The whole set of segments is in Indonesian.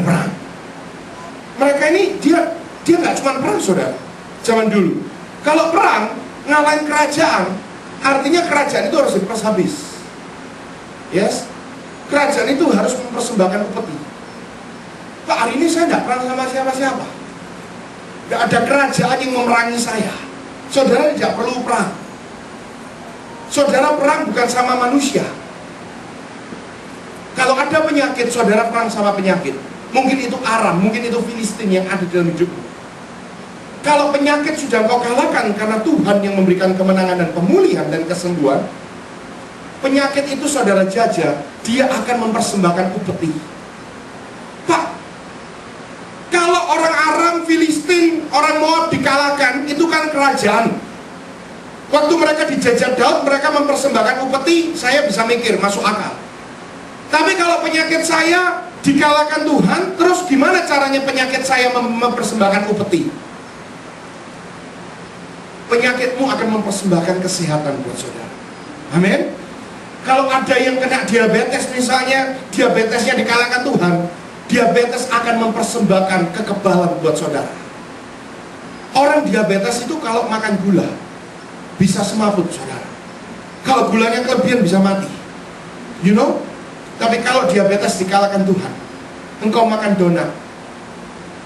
berperang. Mereka ini dia nggak cuma perang, saudara. Zaman dulu, kalau perang ngalahin kerajaan, artinya kerajaan itu harus diperas habis. Yes, kerajaan itu harus mempersembahkan upeti. Pak, hari ini saya nggak perang sama siapa-siapa. Nggak ada kerajaan yang memerangi saya. Saudara tidak perlu perang. Saudara perang bukan sama manusia. Kalau ada penyakit, saudara perang sama penyakit. Mungkin itu Aram, mungkin itu Filistin yang ada dalam hidupmu. Kalau penyakit sudah kau kalahkan karena Tuhan yang memberikan kemenangan dan pemulihan dan kesembuhan, penyakit itu saudara jajah, dia akan mempersembahkan upeti. Pak, kalau orang Aram, Filistin, orang Moab dikalahkan, itu kan kerajaan. Waktu mereka dijajah Daud, mereka mempersembahkan upeti, saya bisa mikir, masuk akal. Tapi kalau penyakit saya dikalahkan Tuhan, terus gimana caranya penyakit saya mempersembahkan upeti? Penyakitmu akan mempersembahkan kesehatan buat saudara. Amin. Kalau ada yang kena diabetes misalnya, diabetesnya dikalahkan Tuhan, diabetes akan mempersembahkan kekebalan buat saudara. Orang diabetes itu kalau makan gula bisa semaput, saudara. Kalau gulanya kelebihan bisa mati. You know? Tapi kalau diabetes dikalahkan Tuhan, engkau makan donat,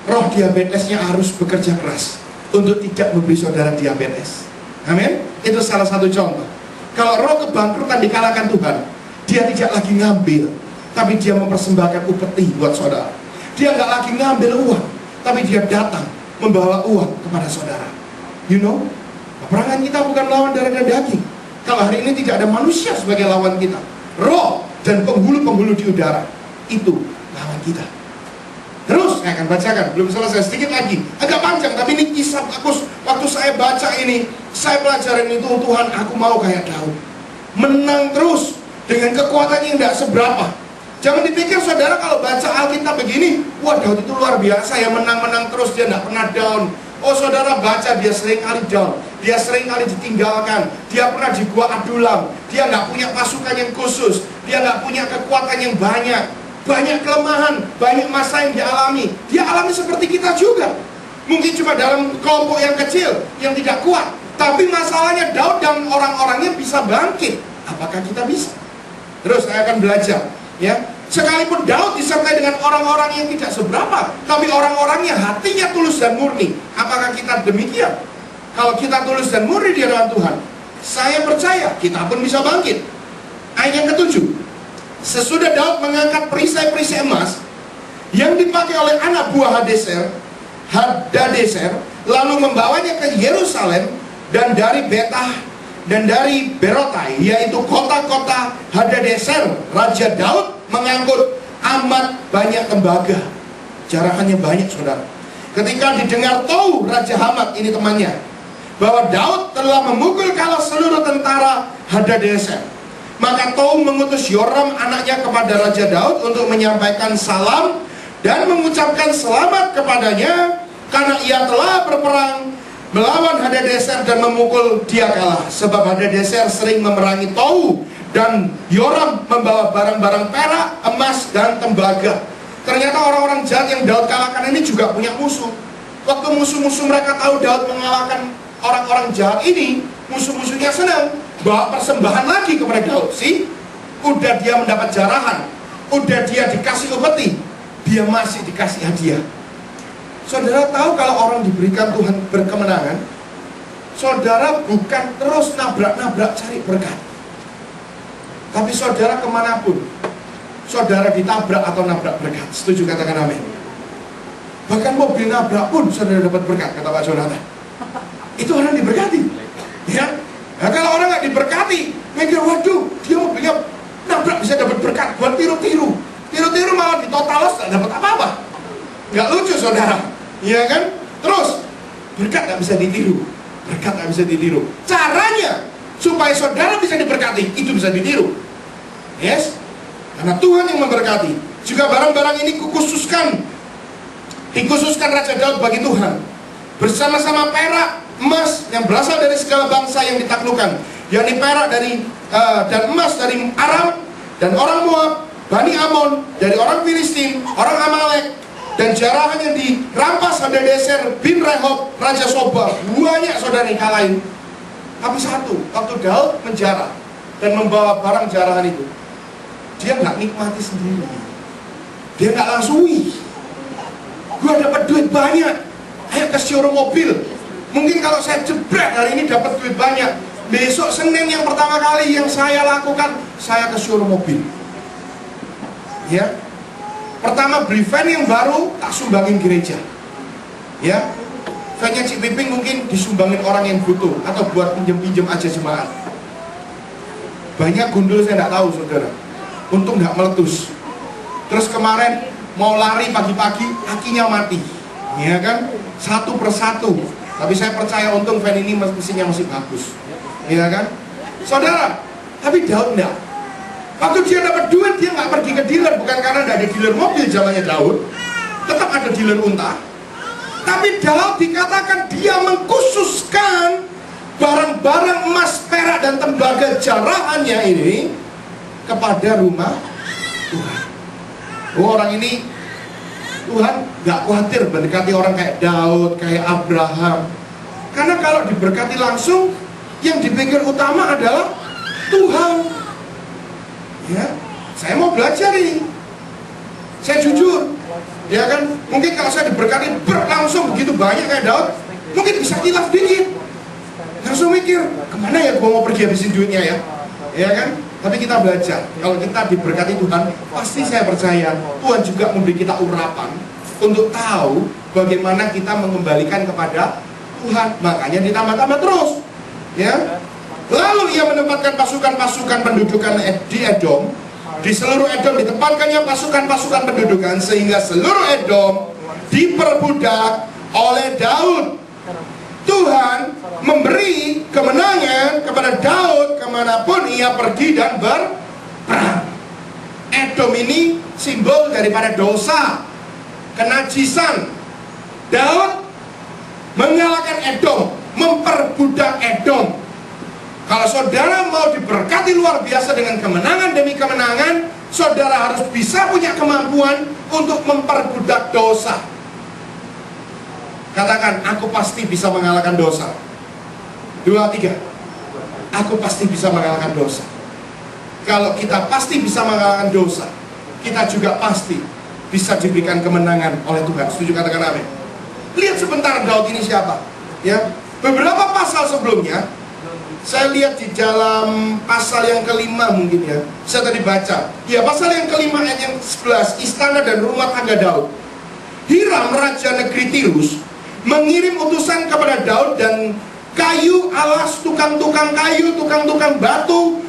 roh diabetesnya harus bekerja keras untuk tidak memberi saudara diabetes. Amin. Itu salah satu contoh. Kalau roh kebangkrutan dikalahkan Tuhan, dia tidak lagi ngambil, tapi dia mempersembahkan upeti buat saudara. Dia nggak lagi ngambil uang, tapi dia datang membawa uang kepada saudara. You know, peperangan kita bukan melawan darah dan daging. Kalau hari ini tidak ada manusia sebagai lawan kita, roh dan penghulu-penghulu di udara itu lawan kita. Terus saya akan bacakan, belum selesai, sedikit lagi, agak panjang, tapi ini kisah bagus. Waktu saya baca ini, saya pelajarin itu, Tuhan, aku mau kayak Daud, menang terus dengan kekuatannya yang tidak seberapa. Jangan dipikir saudara kalau baca Alkitab begini, wah Daud itu luar biasa ya, menang-menang terus, dia tidak pernah down. Oh saudara baca, dia sering kali down, dia sering kali ditinggalkan, dia pernah di Gua Adulam, dia nggak punya pasukan yang khusus, dia nggak punya kekuatan yang banyak kelemahan, banyak masa yang dialami. Dia alami seperti kita juga. Mungkin cuma dalam kelompok yang kecil, yang tidak kuat. Tapi masalahnya Daud dan orang-orangnya bisa bangkit. Apakah kita bisa? Terus saya akan belajar, ya. Sekalipun Daud disertai dengan orang-orang yang tidak seberapa, tapi orang-orangnya hatinya tulus dan murni. Apakah kita demikian? Kalau kita tulus dan murni di hadapan Tuhan, saya percaya kita pun bisa bangkit. Ayat yang ke-7. Sesudah Daud mengangkat perisai-perisai emas yang dipakai oleh anak buah Hadadeser, lalu membawanya ke Yerusalem, dan dari Betah dan dari Berotai, yaitu kota-kota Hadadeser, Raja Daud mengangkut amat banyak tembaga. Jarahannya banyak, saudara. Ketika didengar Tou, Raja Hamat, ini temannya, bahwa Daud telah memukul kalah seluruh tentara Hadadeser, maka Tou mengutus Yoram anaknya kepada Raja Daud untuk menyampaikan salam dan mengucapkan selamat kepadanya, karena ia telah berperang melawan Hadadeser dan memukul dia kalah. Sebab Hadadeser sering memerangi Tou, dan Yoram membawa barang-barang perak, emas, dan tembaga. Ternyata orang-orang jahat yang Daud kalahkan ini juga punya musuh. Waktu musuh-musuh mereka tahu Daud mengalahkan orang-orang jahat ini, musuh-musuhnya senang, bawa persembahan lagi kepada Daud. Udah dia mendapat jarahan, udah dia dikasih upeti, dia masih dikasih hadiah. Saudara tahu kalau orang diberikan Tuhan berkemenangan, saudara bukan terus nabrak-nabrak cari berkat, tapi saudara kemanapun saudara ditabrak atau nabrak berkat. Setuju? Katakan amin. Bahkan mobil nabrak pun saudara dapat berkat, kata Pak Jonathan. Itu orang diberkati, ya. Nah, kalau orang nggak diberkati, mikir, waduh, dia mobilnya nabrak bisa dapat berkat, buat tiru-tiru malah di totalos nggak dapat apa-apa. Nggak lucu, saudara, iya kan? Terus berkat nggak bisa ditiru, caranya supaya saudara bisa diberkati, itu bisa ditiru. Yes, karena Tuhan yang memberkati. Juga barang-barang ini dikhususkan Raja Daud bagi Tuhan, bersama-sama perak, emas yang berasal dari segala bangsa yang ditaklukkan, yakni perak dan emas dari Aram dan orang Moab, Bani Amon, dari orang Filistin, orang Amalek, dan jarahan yang dirampas Hadadezer bin Rehob, Raja Soba. Banyak saudara yang kalahin. Tapi satu, waktu Daud menjarah dan membawa barang jarahan itu, dia nggak nikmati sendiri. Dia nggak langsung, wih, gue dapat duit banyak, ayo ke showroom mobil. Mungkin kalau saya jebret hari ini dapat duit banyak, besok Senin yang pertama kali yang saya lakukan, saya ke showroom mobil. Ya, pertama beli van yang baru, tak sumbangin gereja. Ya, van-nya Cik Piping mungkin disumbangin orang yang butuh, atau buat pinjem-pinjem aja jemaat. Banyak gundul saya nggak tahu saudara, untung nggak meletus. Terus kemarin mau lari pagi-pagi, akinya mati, ya kan? Satu persatu. Tapi saya percaya untung van ini mesinnya masih bagus, ya kan? Saudara, tapi Daud enggak. Waktu dia dapat duit, dia nggak pergi ke dealer. Bukan karena nggak ada dealer mobil zamannya Daud, tetap ada dealer unta. Tapi Daud dikatakan dia mengkhususkan barang-barang emas, perak, dan tembaga jarahannya ini kepada rumah Tuhan. Orang ini Tuhan nggak khawatir mendekati orang kayak Daud, kayak Abraham. Karena kalau diberkati langsung, yang dipikir utama adalah Tuhan. Ya, saya mau belajar ini. Saya jujur, ya kan? Mungkin kalau saya diberkati berlangsung begitu banyak kayak Daud, mungkin bisa hilaf dikit. Langsung mikir, kemana ya gua mau pergi habisin duitnya ya? Ya kan? Tapi kita belajar, kalau kita diberkati Tuhan, pasti saya percaya Tuhan juga memberi kita urapan untuk tahu bagaimana kita mengembalikan kepada Tuhan. Makanya ditambah-tambah terus, ya. Lalu ia menempatkan pasukan-pasukan pendudukan di Edom. Di seluruh Edom ditempatkannya pasukan-pasukan pendudukan, sehingga seluruh Edom diperbudak oleh Daud. Tuhan memberi kemenangan kepada Daud kemanapun ia pergi dan berperang. Edom ini simbol daripada dosa, kenajisan. Daud mengalahkan Edom, memperbudak Edom. Kalau saudara mau diberkati luar biasa dengan kemenangan demi kemenangan, saudara harus bisa punya kemampuan untuk memperbudak dosa. Katakan, aku pasti bisa mengalahkan dosa. 2, 3. Aku pasti bisa mengalahkan dosa. Kalau kita pasti bisa mengalahkan dosa, kita juga pasti bisa diberikan kemenangan oleh Tuhan. Setuju? Katakan amin. Lihat sebentar Daud ini siapa. Ya, beberapa pasal sebelumnya, saya lihat di dalam pasal yang kelima mungkin ya, saya tadi baca. Ya, pasal yang kelima ayat yang 11, istana dan rumah tangga Daud. Hiram, raja negeri Tirus, mengirim utusan kepada Daud dan kayu alas, tukang-tukang kayu, tukang-tukang batu.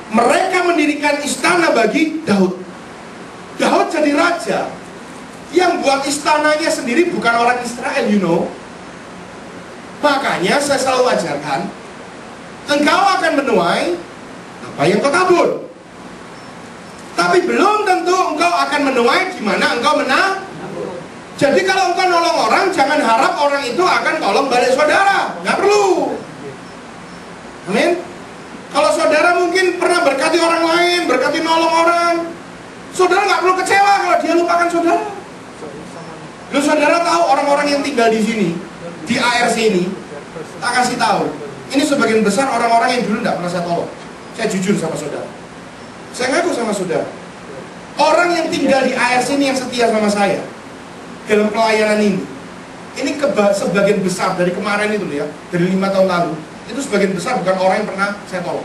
Mereka mendirikan istana bagi Daud. Daud jadi raja. Yang buat istananya sendiri bukan orang Israel, you know. Makanya saya selalu ajarkan, engkau akan menuai apa yang kau tabur. Tapi belum tentu engkau akan menuai di mana engkau menabur. Jadi kalau engkau nolong orang, jangan harap orang itu akan tolong balik saudara. Nggak perlu. Amin. Kalau saudara mungkin pernah berkati orang lain, berkati nolong orang, saudara nggak perlu kecewa kalau dia lupakan saudara. Lalu saudara tahu orang-orang yang tinggal di sini, di ARC ini, tak kasih tahu. Ini sebagian besar orang-orang yang dulu nggak pernah saya tolong. Saya jujur sama saudara. Saya ngaku sama saudara. Orang yang tinggal di ARC ini yang setia sama saya dalam pelayanan ini sebagian besar dari kemarin itu ya, dari 5 tahun lalu, itu sebagian besar bukan orang yang pernah saya tolong.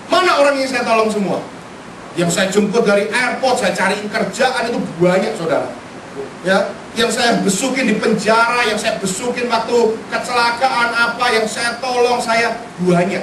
Mana orang yang saya tolong semua? Yang saya jemput dari airport, saya cariin kerjaan, itu banyak saudara. Ya, yang saya besukin di penjara, yang saya besukin waktu kecelakaan apa, yang saya tolong, saya banyak.